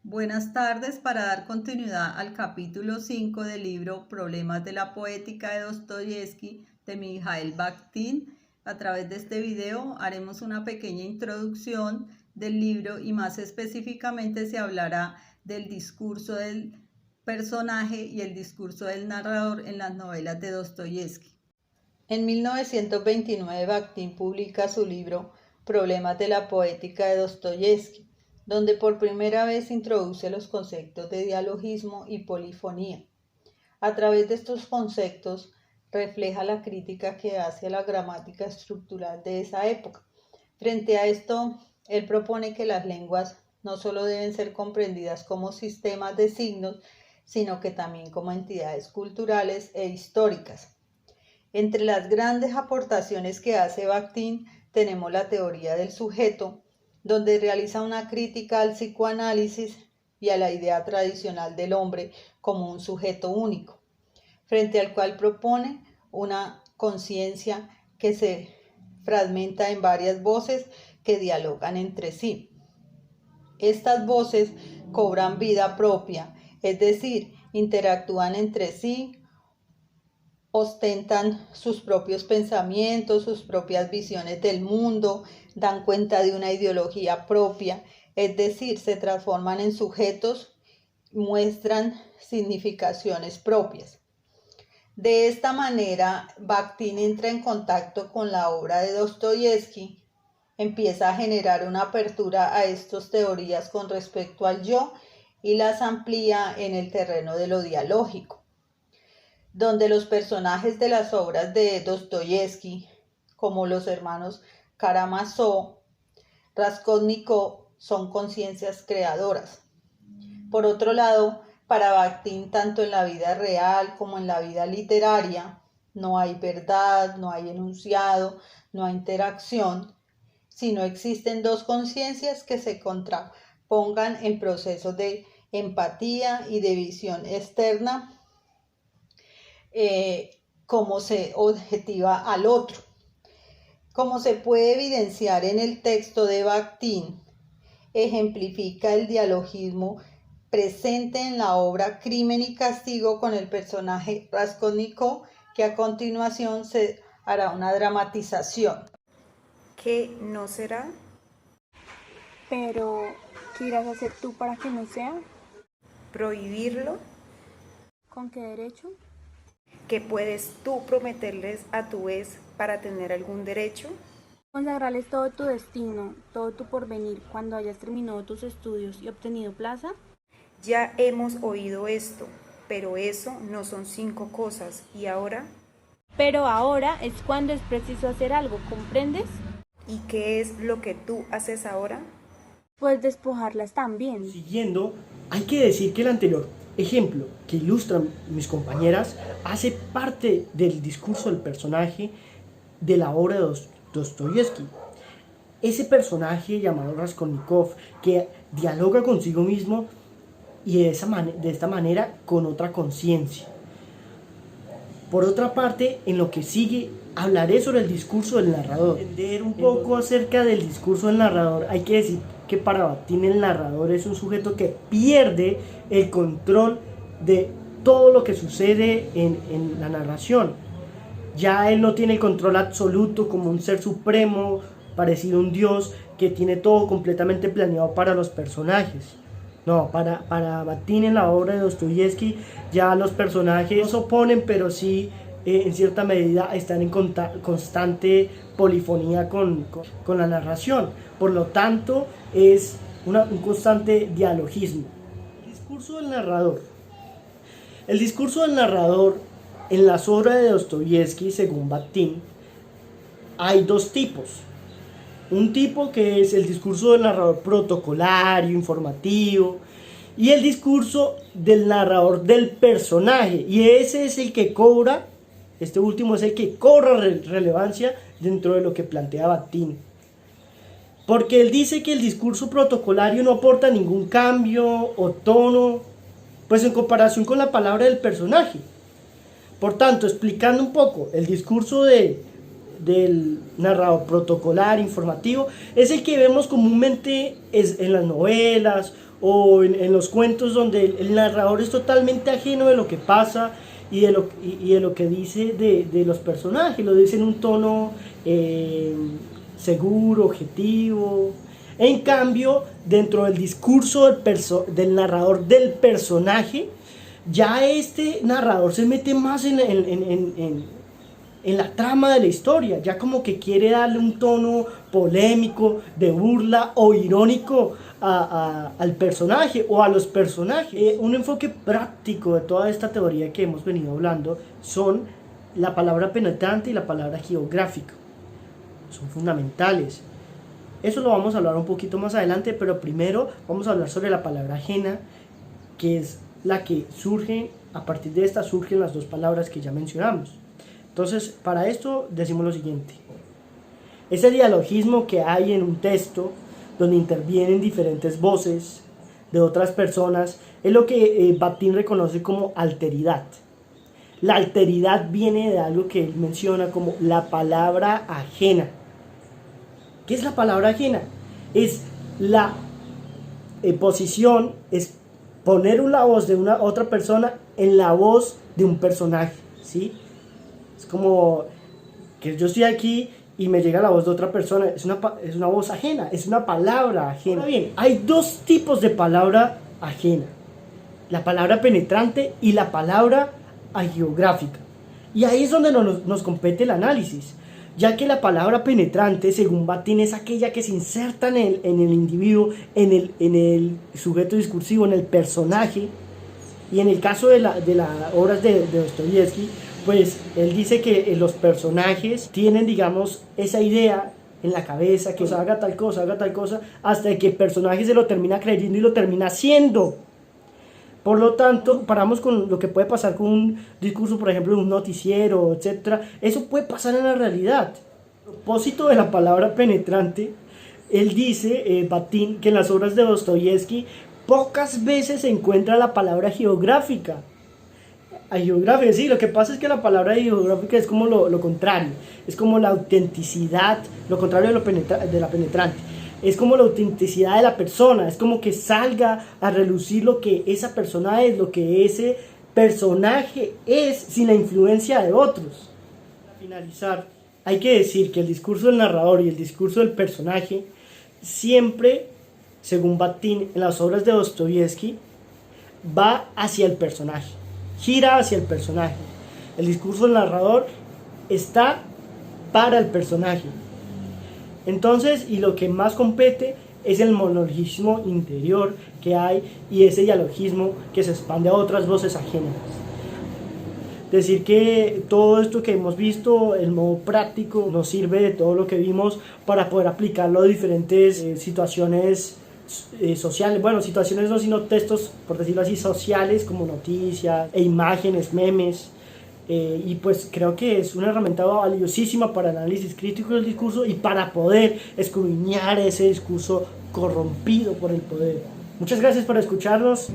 Buenas tardes. Para dar continuidad al capítulo 5 del libro Problemas de la Poética de Dostoyevsky de Mikhail Bakhtin, a través de este video haremos una pequeña introducción del libro y más específicamente se hablará del discurso del personaje y el discurso del narrador en las novelas de Dostoyevsky. En 1929 Bakhtin publica su libro Problemas de la Poética de Dostoyevsky, donde por primera vez introduce los conceptos de dialogismo y polifonía. A través de estos conceptos refleja la crítica que hace a la gramática estructural de esa época. Frente a esto, él propone que las lenguas no solo deben ser comprendidas como sistemas de signos, sino que también como entidades culturales e históricas. Entre las grandes aportaciones que hace Bakhtin tenemos la teoría del sujeto, donde realiza una crítica al psicoanálisis y a la idea tradicional del hombre como un sujeto único, frente al cual propone una conciencia que se fragmenta en varias voces que dialogan entre sí. Estas voces cobran vida propia, es decir, interactúan entre sí, ostentan sus propios pensamientos, sus propias visiones del mundo, dan cuenta de una ideología propia, es decir, se transforman en sujetos, muestran significaciones propias. De esta manera, Bakhtin entra en contacto con la obra de Dostoyevsky, empieza a generar una apertura a estas teorías con respecto al yo y las amplía en el terreno de lo dialógico, donde los personajes de las obras de Dostoyevsky, como los hermanos Karamazov, Raskolnikov, son conciencias creadoras. Por otro lado, para Bakhtin, tanto en la vida real como en la vida literaria, no hay verdad, no hay enunciado, no hay interacción, sino existen dos conciencias que se contrapongan en procesos de empatía y de visión externa, cómo se objetiva al otro. Como se puede evidenciar en el texto de Bakhtin, ejemplifica el dialogismo presente en la obra Crimen y Castigo con el personaje Raskolnikov, que a continuación se hará una dramatización. ¿Qué no será? Pero, ¿qué irás a hacer tú para que no sea? ¿Prohibirlo? ¿Con qué derecho? ¿Qué puedes tú prometerles a tu vez para tener algún derecho? ¿Consagrarles todo tu destino, todo tu porvenir cuando hayas terminado tus estudios y obtenido plaza? Ya hemos oído esto, pero eso no son 5 cosas. ¿Y ahora? Pero ahora es cuando es preciso hacer algo, ¿comprendes? ¿Y qué es lo que tú haces ahora? Pues despojarlas también. Siguiendo, hay que decir que el anterior ejemplo que ilustran mis compañeras hace parte del discurso del personaje de la obra de Dostoyevsky. Ese personaje llamado Raskolnikov que dialoga consigo mismo y de esta manera con otra conciencia. Por otra parte, en lo que sigue hablaré sobre el discurso del narrador. Entender un poco acerca del discurso del narrador, hay que decir que para Bakhtin el narrador es un sujeto que pierde el control de todo lo que sucede en la narración. Ya él no tiene el control absoluto como un ser supremo, parecido a un dios, que tiene todo completamente planeado para los personajes. No, para Bakhtin en la obra de Dostoyevsky ya los personajes no se oponen, pero sí en cierta medida están en constante polifonía con la narración. Por lo tanto, es un constante dialogismo. El discurso del narrador. El discurso del narrador en las obras de Dostoyevsky, según Bakhtin, hay dos tipos. Un tipo que es el discurso del narrador protocolario, informativo, y el discurso del narrador del personaje, y ese es el que cobra, este último es el que cobra relevancia dentro de lo que plantea Bakhtin. Porque él dice que el discurso protocolario no aporta ningún cambio o tono, pues en comparación con la palabra del personaje. Por tanto, explicando un poco el discurso de del narrador protocolar, informativo, es el que vemos comúnmente en las novelas o en los cuentos, donde el narrador es totalmente ajeno de lo que pasa y de lo que dice de los personajes. Lo dice en un tono seguro, objetivo. En cambio, dentro del discurso del narrador del personaje, ya este narrador se mete más en la trama de la historia, ya como que quiere darle un tono polémico, de burla o irónico al personaje o a los personajes. Un enfoque práctico de toda esta teoría que hemos venido hablando son la palabra penetrante y la palabra geográfica. Son fundamentales. Eso lo vamos a hablar un poquito más adelante, pero primero vamos a hablar sobre la palabra ajena, que es la que surge, a partir de esta surgen las dos palabras que ya mencionamos. Entonces, para esto decimos lo siguiente: ese dialogismo que hay en un texto, donde intervienen diferentes voces de otras personas, es lo que Bakhtin reconoce como alteridad. La alteridad viene de algo que él menciona como la palabra ajena. ¿Qué es la palabra ajena? Es la posición, es poner la voz de una otra persona en la voz de un personaje, ¿sí? Es como que yo estoy aquí y me llega la voz de otra persona, es una voz ajena, es una palabra ajena. Ahora bien, hay dos tipos de palabra ajena: la palabra penetrante y la palabra agiográfica. Y ahí es donde nos compete el análisis, ya que la palabra penetrante, según Bakhtin, es aquella que se inserta en el individuo, en el sujeto discursivo, en el personaje. Y en el caso de las obras de Dostoyevsky, pues él dice que los personajes tienen, digamos, esa idea en la cabeza, que haga tal cosa, hasta que el personaje se lo termina creyendo y lo termina haciendo. Por lo tanto, paramos con lo que puede pasar con un discurso, por ejemplo, de un noticiero, etc. Eso puede pasar en la realidad. A propósito de la palabra penetrante, él dice, Bakhtin, que en las obras de Dostoyevsky pocas veces se encuentra la palabra geográfica. Geográfica, sí, lo que pasa es que la palabra geográfica es como lo contrario, es como la autenticidad, lo contrario de la penetrante. Es como la autenticidad de la persona, es como que salga a relucir lo que esa persona es, lo que ese personaje es, sin la influencia de otros. Para finalizar, hay que decir que el discurso del narrador y el discurso del personaje siempre, según Bakhtin, en las obras de Dostoyevsky, va hacia el personaje, gira hacia el personaje. El discurso del narrador está para el personaje. Entonces, y lo que más compete es el monologismo interior que hay y ese dialogismo que se expande a otras voces ajenas. Decir que todo esto que hemos visto, el modo práctico, nos sirve de todo lo que vimos para poder aplicarlo a diferentes situaciones sociales, bueno, situaciones no, sino textos, por decirlo así, sociales, como noticias e imágenes, memes. Y pues creo que es una herramienta valiosísima para el análisis crítico del discurso y para poder escudriñar ese discurso corrompido por el poder. Muchas gracias por escucharnos.